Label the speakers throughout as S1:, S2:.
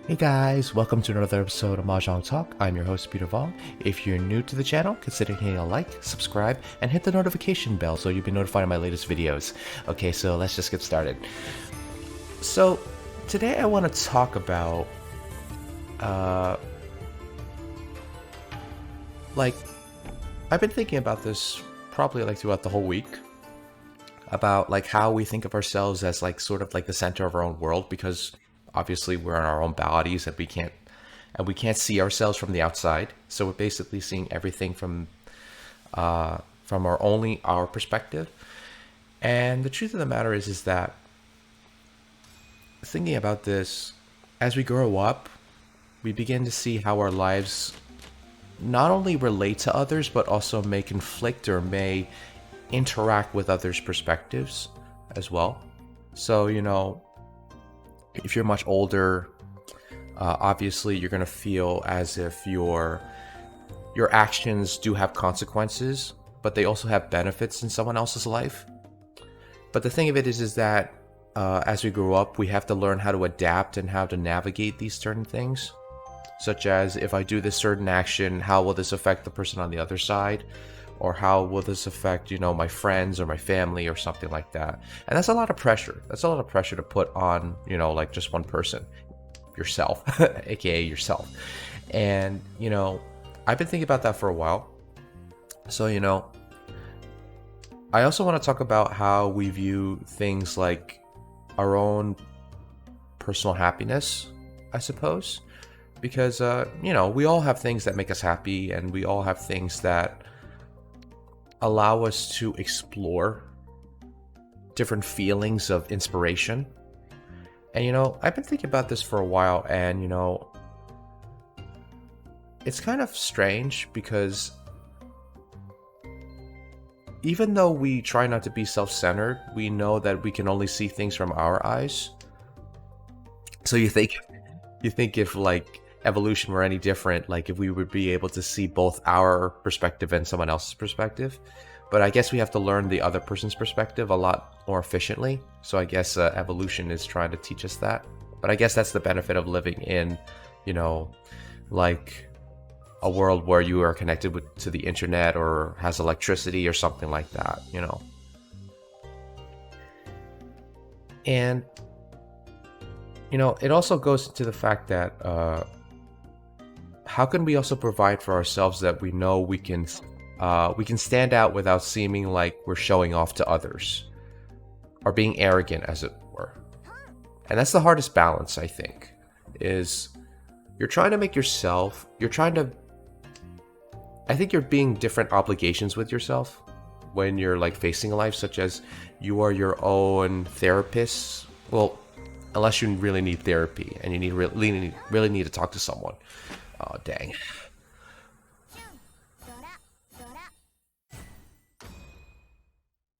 S1: Hey guys, welcome to another episode of Mahjong Talk. I'm your host, Peter Vong. If you're new to the channel, consider hitting a like, subscribe, and hit the notification bell so you'll be notified of my latest videos. Okay, so let's just get started. So, today I want to talk about, I've been thinking about this probably throughout the whole week, about how we think of ourselves as sort of the center of our own world, because obviously we're in our own bodies and we can't see ourselves from the outside. So we're basically seeing everything from our perspective. And the truth of the matter is that thinking about this, as we grow up, we begin to see how our lives not only relate to others, but also may conflict or may interact with others' perspectives as well. So, if you're much older, obviously you're going to feel as if your actions do have consequences, but they also have benefits in someone else's life. But the thing of it is that as we grow up, we have to learn how to adapt and how to navigate these certain things, such as, if I do this certain action, how will this affect the person on the other side? Or how will this affect, my friends or my family or something like that? And that's a lot of pressure. That's a lot of pressure to put on, just one person, yourself, aka yourself. And, I've been thinking about that for a while. So, I also want to talk about how we view things like our own personal happiness, I suppose. Because, we all have things that make us happy, and we all have things that allow us to explore different feelings of inspiration. And I've been thinking about this for a while, and it's kind of strange because even though we try not to be self-centered, we know that we can only see things from our eyes. So you think if evolution were any different, if we would be able to see both our perspective and someone else's perspective. But I guess we have to learn the other person's perspective a lot more efficiently. So I guess evolution is trying to teach us that. But I guess that's the benefit of living in, a world where you are connected to the internet or has electricity or something like that, And, it also goes to the fact that how can we also provide for ourselves that we know we can stand out without seeming like we're showing off to others or being arrogant, as it were. And that's the hardest balance, I think, is you're trying to make yourself, I think you're being different obligations with yourself when you're facing life, such as you are your own therapist. Well, unless you really need therapy and you really need to talk to someone. Oh, dang.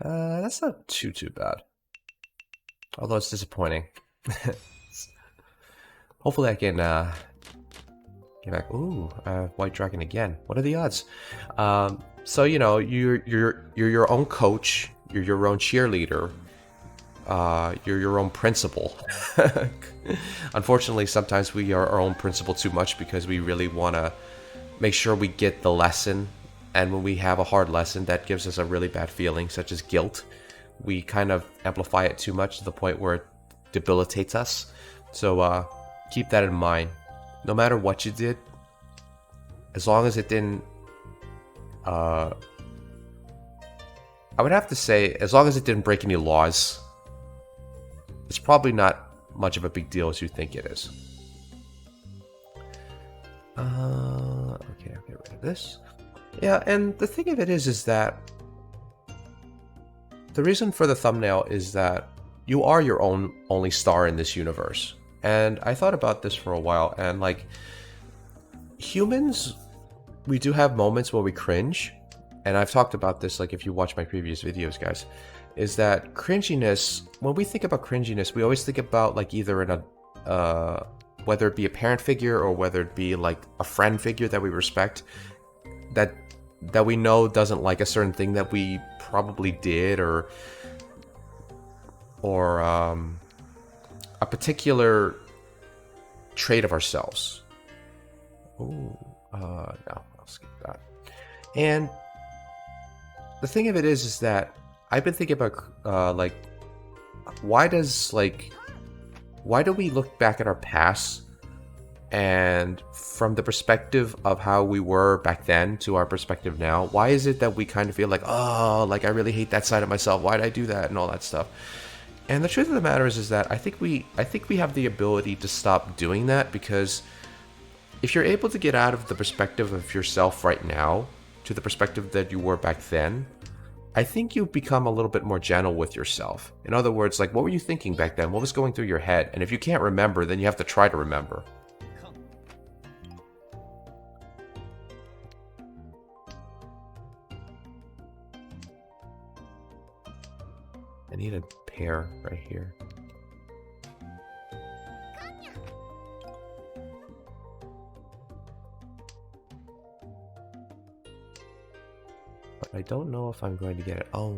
S1: That's not too bad. Although it's disappointing. Hopefully I can get back. Ooh, White Dragon again. What are the odds? So you're your own coach. You're your own cheerleader. You're your own principal. Unfortunately, sometimes we are our own principal too much because we really want to make sure we get the lesson. And when we have a hard lesson that gives us a really bad feeling, such as guilt, we kind of amplify it too much to the point where it debilitates us. So keep that in mind. No matter what you did, as long as it didn't... I would have to say, as long as it didn't break any laws, it's probably not much of a big deal as you think it is. Okay, I'll get rid of this. Yeah, and the thing of it is that the reason for the thumbnail is that you are your own only star in this universe. And I thought about this for a while, and humans, we do have moments where we cringe. And I've talked about this, if you watch my previous videos, guys, is that cringiness, when we think about cringiness, we always think about either in a, whether it be a parent figure or whether it be a friend figure that we respect, that we know doesn't like a certain thing that we probably did, or a particular trait of ourselves. Oh, no, I'll skip that. And the thing of it is that I've been thinking about, like, why do we look back at our past and from the perspective of how we were back then to our perspective now, why is it that we kind of feel like, oh, like I really hate that side of myself, why did I do that, and all that stuff? And the truth of the matter is that I think we have the ability to stop doing that, because if you're able to get out of the perspective of yourself right now to the perspective that you were back then, I think you become a little bit more gentle with yourself. In other words, like, what were you thinking back then? What was going through your head? And if you can't remember, then you have to try to remember. I need a pear right here. But I don't know if I'm going to get it. Oh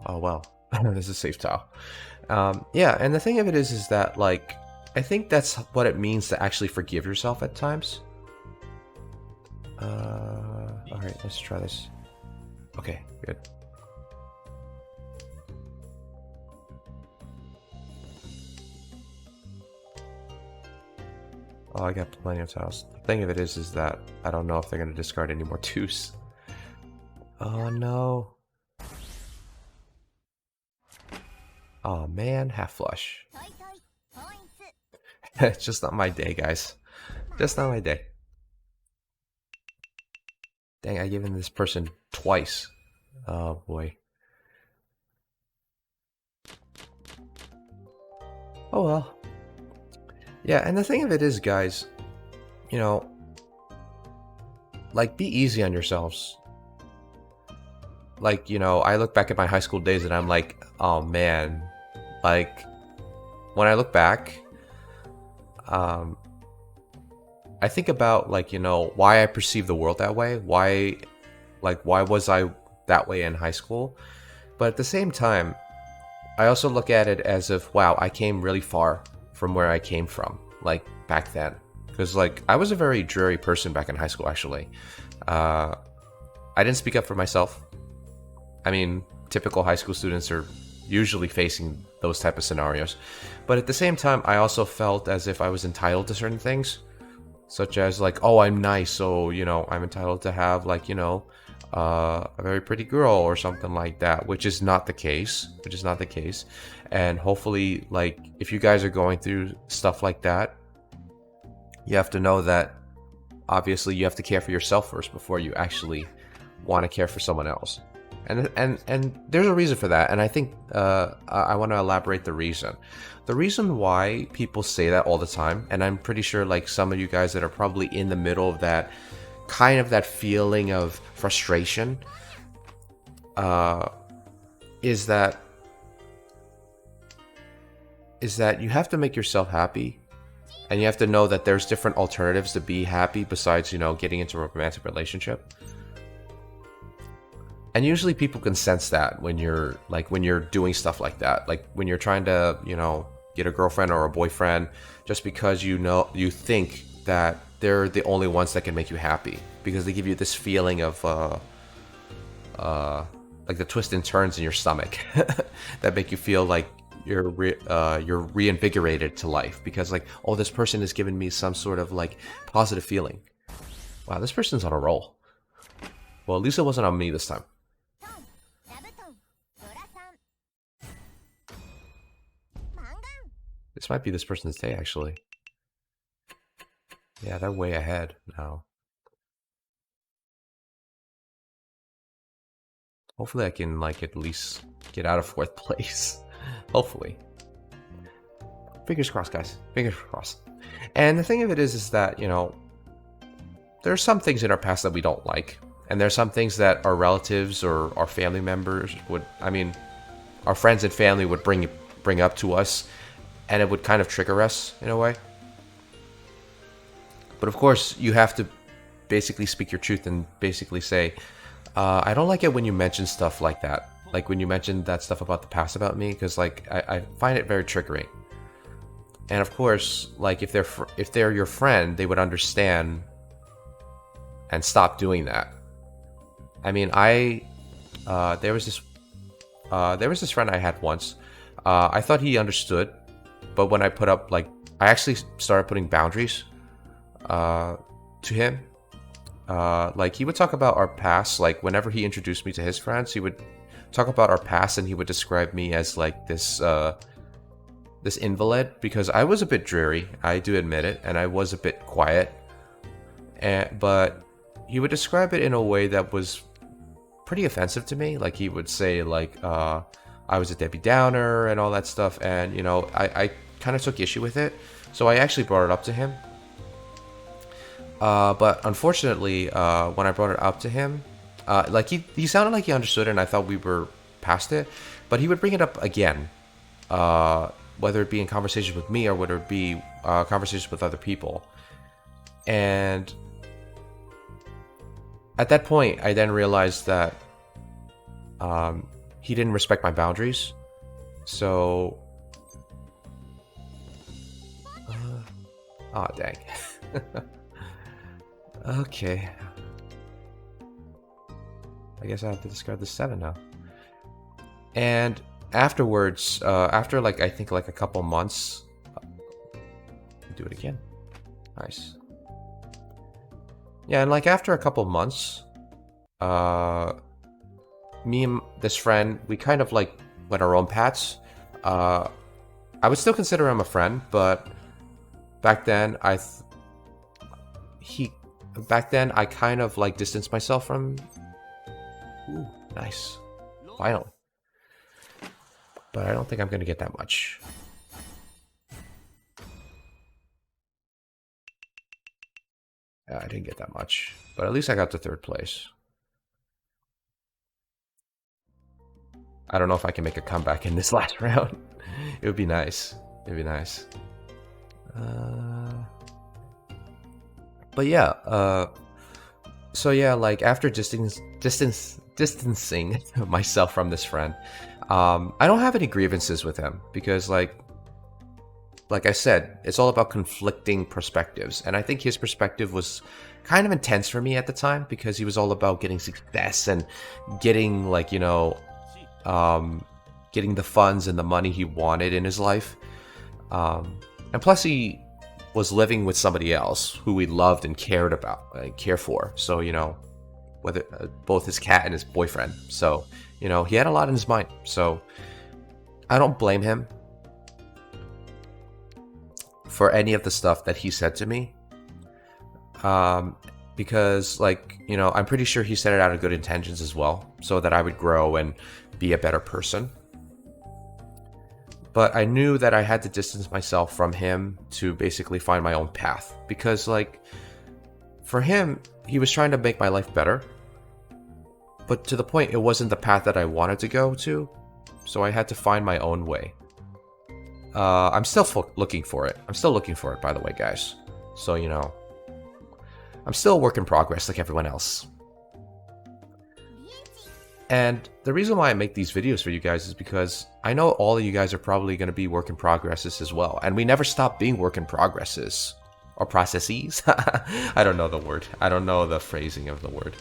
S1: well. This is a safe tile. Yeah, and the thing of it is that, like, I think that's what it means to actually forgive yourself at times. Alright, let's try this. Okay, good. Oh, I got plenty of tiles. The thing of it is that I don't know if they're going to discard any more twos. Oh no. Oh man, half flush. It's just not my day, guys. Just not my day. Dang, I given this person twice. Oh boy. Oh well. Yeah, and the thing of it is, guys, you know, like, be easy on yourselves. Like, you know, I look back at my high school days and I'm like, oh man, like, when I look back, I think about, like, you know, why I perceive the world that way, why was I that way in high school? But at the same time, I also look at it as if, wow, I came really far from where I came from, like, back then. Because, like, I was a very dreary person back in high school, actually. I didn't speak up for myself. I mean, typical high school students are usually facing those type of scenarios. But at the same time, I also felt as if I was entitled to certain things. Such as, like, oh, I'm nice, so, you know, I'm entitled to have, like, you know, a very pretty girl or something like that, which is not the case. And hopefully, like, if you guys are going through stuff like that, you have to know that obviously you have to care for yourself first before you actually want to care for someone else. And there's a reason for that, and I think I want to elaborate the reason. The reason why people say that all the time, and I'm pretty sure, like, some of you guys that are probably in the middle of that, kind of that feeling of frustration, is that you have to make yourself happy, and you have to know that there's different alternatives to be happy besides, you know, getting into a romantic relationship. And usually people can sense that when you're doing stuff like that, like when you're trying to, you know, get a girlfriend or a boyfriend, just because you think that they're the only ones that can make you happy, because they give you this feeling of like the twists and turns in your stomach that make you feel like you're reinvigorated to life, because, like, oh, this person has given me some sort of, like, positive feeling. Wow, this person's on a roll. Well, at least it wasn't on me this time. This might be this person's day, actually. Yeah, they're way ahead now. Hopefully I can, like, at least get out of 4th place. Hopefully. Fingers crossed, guys. Fingers crossed. And the thing of it is that, you know, there are some things in our past that we don't like. And there are some things that our relatives or our family members would, I mean, our friends and family would bring up to us, and it would kind of trigger us in a way. But of course, you have to basically speak your truth and basically say, I don't like it when you mention stuff like that. Like when you mention that stuff about the past about me, because, like, I find it very triggering. And of course, like if they're your friend, they would understand and stop doing that. I mean, there was this friend I had once. I thought he understood, but when I put up like I actually started putting boundaries to him. Like he would talk about our past. Like whenever he introduced me to his friends, he would talk about our past, and he would describe me as like this invalid because I was a bit dreary. I do admit it, and I was a bit quiet. But he would describe it in a way that was pretty offensive to me. Like he would say like I was a Debbie Downer and all that stuff, and you know I kind of took issue with it. So I actually brought it up to him. But unfortunately, when I brought it up to him, like he sounded like he understood it, and I thought we were past it. But he would bring it up again, whether it be in conversations with me or whether it be conversations with other people. And at that point, I then realized that he didn't respect my boundaries. So, oh dang. Okay. I guess I have to discard the 7 now. And afterwards, after like I think like a couple months, do it again. Nice. Yeah, and like after a couple months, me and this friend, we kind of like went our own paths. I would still consider him a friend, but back then back then I kind of like distanced myself from. Ooh, nice. Finally. But I don't think I'm gonna get that much. Yeah, I didn't get that much, but at least I got to 3rd place. I don't know if I can make a comeback in this last round. It would be nice. It would be nice. But yeah, so yeah, like after distancing myself from this friend, I don't have any grievances with him because like I said, it's all about conflicting perspectives, and I think his perspective was kind of intense for me at the time because he was all about getting success and getting like getting the funds and the money he wanted in his life, and plus he was living with somebody else who he loved and cared about and care for. So whether both his cat and his boyfriend. So he had a lot in his mind. So I don't blame him for any of the stuff that he said to me, because like I'm pretty sure he said it out of good intentions as well, so that I would grow and be a better person. But I knew that I had to distance myself from him to basically find my own path, because like for him, he was trying to make my life better, but to the point it wasn't the path that I wanted to go to, so I had to find my own way. I'm still looking for it. I'm still looking for it, by the way, guys. So, I'm still a work in progress like everyone else. And the reason why I make these videos for you guys is because I know all of you guys are probably going to be work in progresses as well. And we never stop being work in progresses. Or processes. I don't know the word. I don't know the phrasing of the word.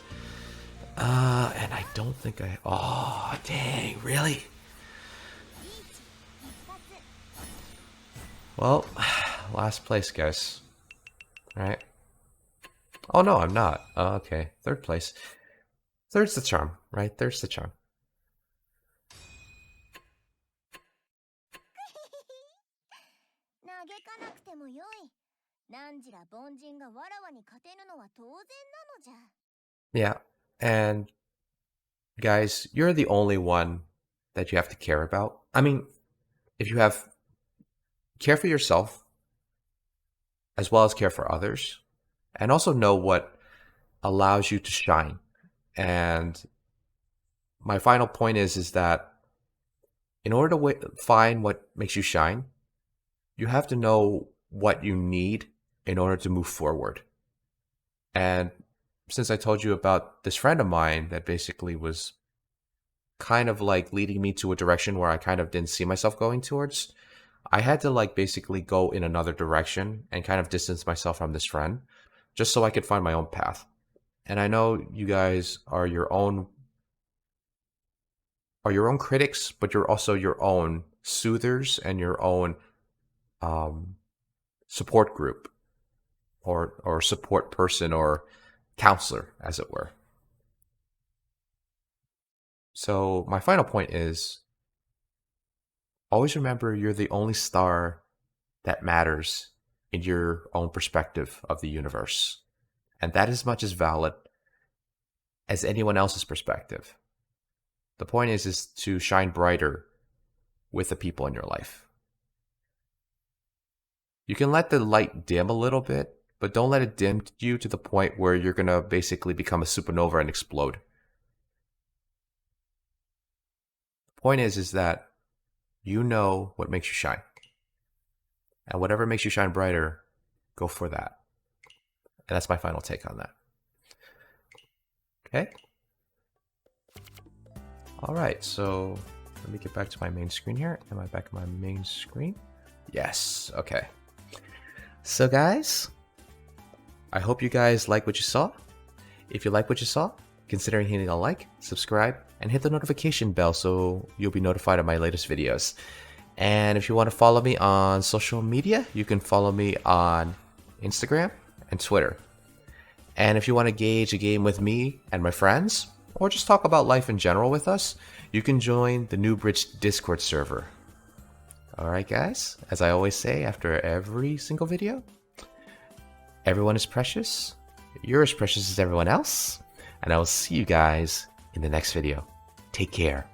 S1: And I don't think I... Oh, dang, really? Well, last place, guys. Right? Oh, no, I'm not. Okay, 3rd place. 3rd's the charm, right? 3rd's the charm. Yeah, and guys, you're the only one that you have to care about. I mean, if you have care for yourself as well as care for others, and also know what allows you to shine. And my final point is that in order to find what makes you shine, you have to know what you need in order to move forward. And since I told you about this friend of mine that basically was kind of like leading me to a direction where I kind of didn't see myself going towards, I had to like basically go in another direction and kind of distance myself from this friend just so I could find my own path. And I know you guys are your own critics, but you're also your own soothers and your own um, support group or support person or counselor, as it were. So my final point is always remember you're the only star that matters in your own perspective of the universe. And that is as much as valid as anyone else's perspective. The point is to shine brighter with the people in your life. You can let the light dim a little bit, but don't let it dim you to the point where you're going to basically become a supernova and explode. The point is that you know what makes you shine. And whatever makes you shine brighter, go for that. And that's my final take on that. Okay? All right, so let me get back to my main screen here. Am I back on my main screen? Yes, okay. So guys, I hope you guys like what you saw. If you like what you saw, consider hitting a like, subscribe, and hit the notification bell so you'll be notified of my latest videos. And if you want to follow me on social media, you can follow me on Instagram and Twitter. And if you want to gauge a game with me and my friends, or just talk about life in general with us, you can join the New Bridge Discord server. Alright guys, as I always say after every single video, everyone is precious, you're as precious as everyone else, and I will see you guys in the next video. Take care.